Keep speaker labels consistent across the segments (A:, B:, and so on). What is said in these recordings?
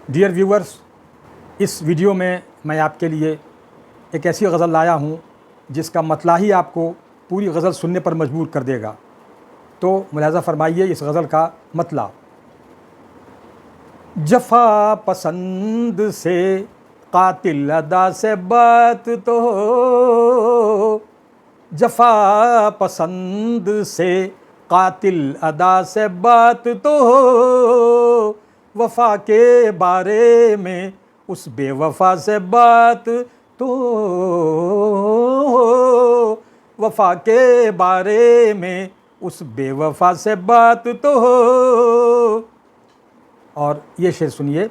A: Dear viewers, इस video में मैं आपके लिए एक ऐसी गज़ल लाया हूँ जिसका मतला ही आपको पूरी गज़ल सुनने पर मजबूर कर देगा। तो मुलाज़ा फरमाइए इस गज़ल का मतला। जफ़ा पसंद से कातिल अदा से बात तो हो, जफ़ा पसंद से कातिल अदा से बात तो हो, वफ़ा के बारे में उस बेवफ़ा से बात तो हो, वफ़ा के बारे में उस बेवफ़ा से बात तो हो। और ये शेर सुनिए।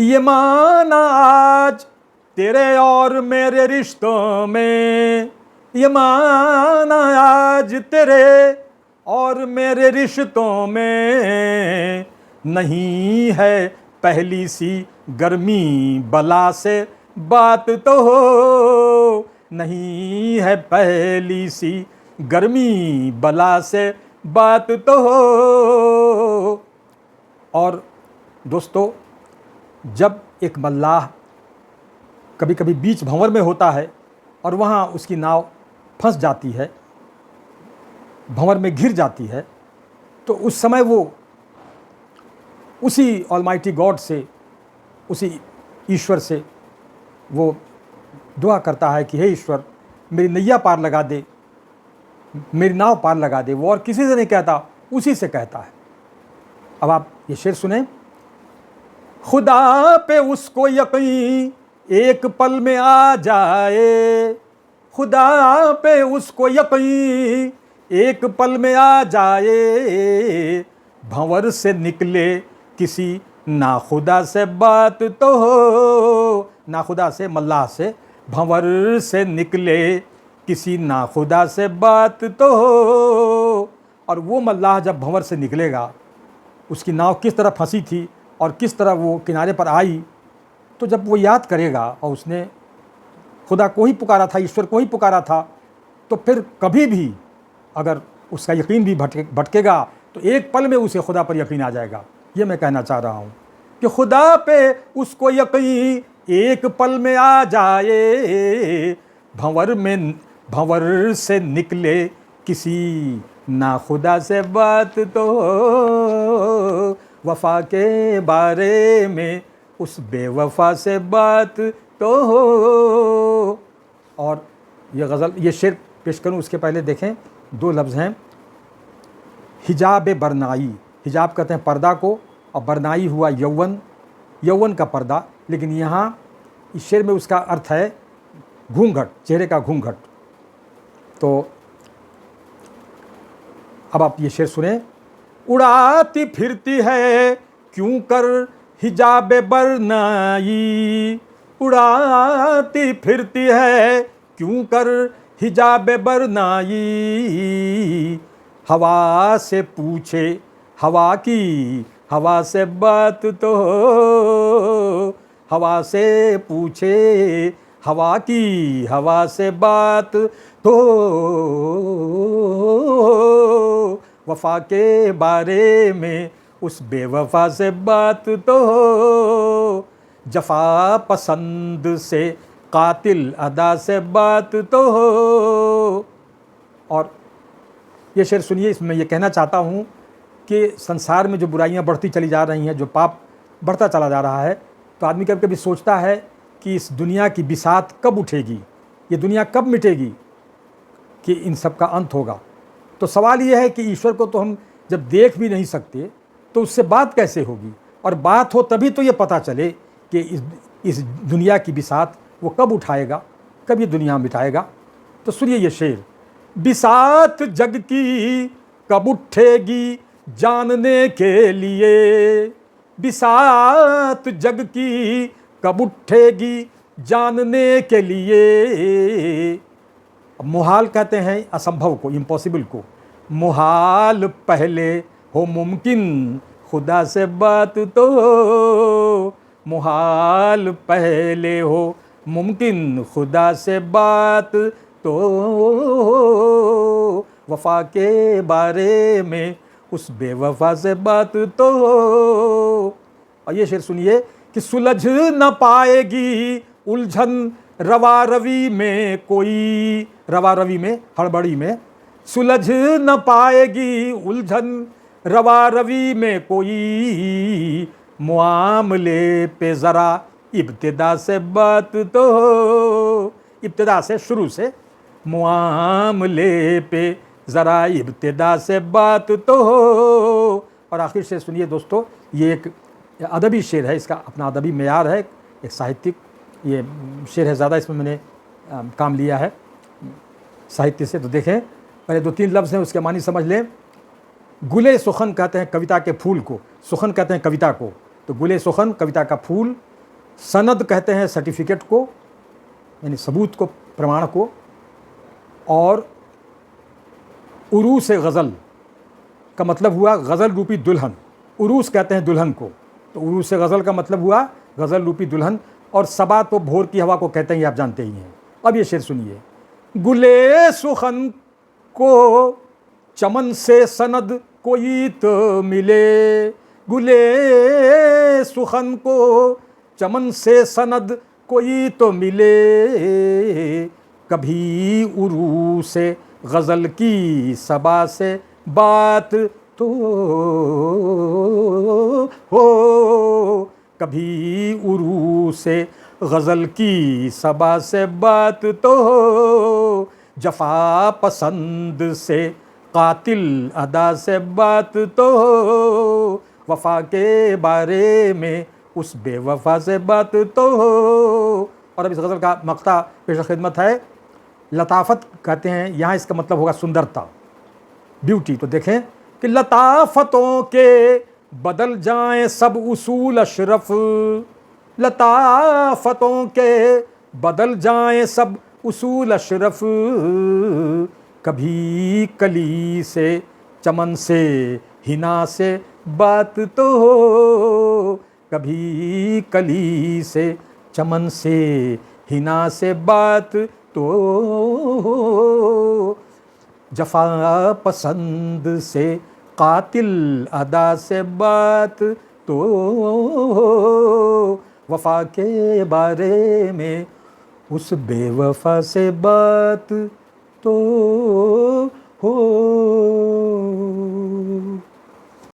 A: ये माना आज तेरे और मेरे रिश्तों में, ये माना आज तेरे और मेरे रिश्तों में, नहीं है पहली सी गर्मी बला से बात तो हो, नहीं है पहली सी गर्मी बला से बात तो हो। और दोस्तों, जब एक मल्लाह कभी कभी बीच भंवर में होता है और वहाँ उसकी नाव फंस जाती है, भंवर में घिर जाती है, तो उस समय वो उसी ऑलमाइटी गॉड से, उसी ईश्वर से वो दुआ करता है कि हे ईश्वर, मेरी नैया पार लगा दे, मेरी नाव पार लगा दे। वो और किसी से नहीं कहता, उसी से कहता है। अब आप ये शेर सुने। खुदा पे उसको यकीन एक पल में आ जाए, खुदा पे उसको यकीन एक पल में आ जाए, भंवर से निकले किसी नाखुदा से बात तो हो, नाखुदा से, मल्लाह से, भंवर से निकले किसी नाखुदा से बात तो हो। और वो मल्लाह जब भंवर से निकलेगा, उसकी नाव किस तरह फंसी थी और किस तरह वो किनारे पर आई, तो जब वो याद करेगा और उसने खुदा को ही पुकारा था, ईश्वर को ही पुकारा था, तो फिर कभी भी अगर उसका यकीन भी भटकेगा तो एक पल में उसे खुदा पर यकीन आ जाएगा। ये मैं कहना चाह रहा हूँ कि खुदा पे उसको यकीन एक पल में आ जाए, भंवर से निकले किसी नाखुदा से बात तो हो, वफ़ा के बारे में उस बेवफ़ा से बात तो हो। और ये गज़ल, ये शेर पेश करूँ उसके पहले देखें, दो लफ्ज़ हैं। हिजाब बरनाई, हिजाब कहते हैं पर्दा को, और बरनाई हुआ यौवन, यौवन का पर्दा। लेकिन यहाँ इस शेर में उसका अर्थ है घूंघट, चेहरे का घूंघट। तो अब आप ये शेर सुने। उड़ाती फिरती है क्यों कर हिजाब बरनाई, उड़ाती फिरती है क्यों कर हिजाब बरनाई, हवा से पूछे हवा की हवा से बात तो हो, हवा से पूछे हवा की हवा से बात तो हो, वफ़ा के बारे में उस बेवफ़ा से बात तो हो, जफ़ा पसंद से कातिल अदा से बात तो हो। और ये शेर सुनिए, इसमें ये कहना चाहता हूँ कि संसार में जो बुराइयाँ बढ़ती चली जा रही हैं, जो पाप बढ़ता चला जा रहा है, तो आदमी कभी कभी सोचता है कि इस दुनिया की बिसात कब उठेगी, ये दुनिया कब मिटेगी, कि इन सब का अंत होगा। तो सवाल ये है कि ईश्वर को तो हम जब देख भी नहीं सकते तो उससे बात कैसे होगी, और बात हो तभी तो ये पता चले कि इस दुनिया की बिसात वो कब उठाएगा, कब ये दुनिया मिटाएगा। तो सुनिए ये शेर। बिसात जग की कब उठेगी जानने के लिए, बिसात जग की कब उठेगी जानने के लिए, मुहाल कहते हैं असंभव को, इम्पॉसिबल को, मुहाल पहले हो मुमकिन खुदा से बात तो हो, मुहाल पहले हो मुमकिन खुदा से बात तो हो, वफ़ा के बारे में उस बेवफ़ा से बात तो हो। और ये शेर सुनिए कि सुलझ न पाएगी उलझन रवा रवी में कोई, रवा रवी में हड़बड़ी में, सुलझ न पाएगी उलझन रवा रवी में कोई, मुआमले पे ज़रा इब्तिदा से बात तो हो, इब्तिदा से शुरू से, मुआमले पे ज़रा इब्तिदा से बात तो हो। और आखिर से सुनिए दोस्तों, ये एक अदबी शेर है, इसका अपना अदबी मेयार है, एक साहित्यिक ये शेर है, ज़्यादा इसमें मैंने काम लिया है साहित्य से। तो देखें, पहले 2-3 लफ्ज़ हैं, उसके मानी समझ लें। गुले सुखन कहते हैं कविता के फूल को, सुखन कहते हैं कविता को, तो गुले सुखन कविता का फूल। सनद कहते हैं सर्टिफिकेट को, यानी सबूत को, प्रमाण को। और उरूस गज़ल का मतलब हुआ गज़ल रूपी दुल्हन, उरूस कहते हैं दुल्हन को, तो उरूस गज़ल का मतलब हुआ गज़ल रूपी दुल्हन। और सबा तो भोर की हवा को कहते हैं, ये आप जानते ही हैं। अब ये शेर सुनिए, गुले सुखन को चमन से सनद कोई तो मिले, गुले सुखन को चमन से सनद कोई तो मिले, कभी उरू से गज़ल की सबा से बात तो हो, कभी उरू से गज़ल की सबा से बात तो हो, जफ़ा पसंद से कातिल अदा से बात तो हो, वफ़ा के बारे में उस बेवफ़ा से बात तो हो। और अब इस गज़ल का मक़ता पेश खिदमत है। लताफ़त कहते हैं, यहाँ इसका मतलब होगा सुंदरता, ब्यूटी। तो देखें कि लताफ़तों के बदल जाएं सब उसूल अशरफ, लताफ़तों के बदल जाएं सब उसूल अशरफ, कभी कली से चमन से हिना से बात तो हो, कभी कली से चमन से हिना से बात तो हो, जफ़ा पसंद से कातिल अदा से बात तो हो, वफ़ा के बारे में उस बेवफ़ा से बात तो हो।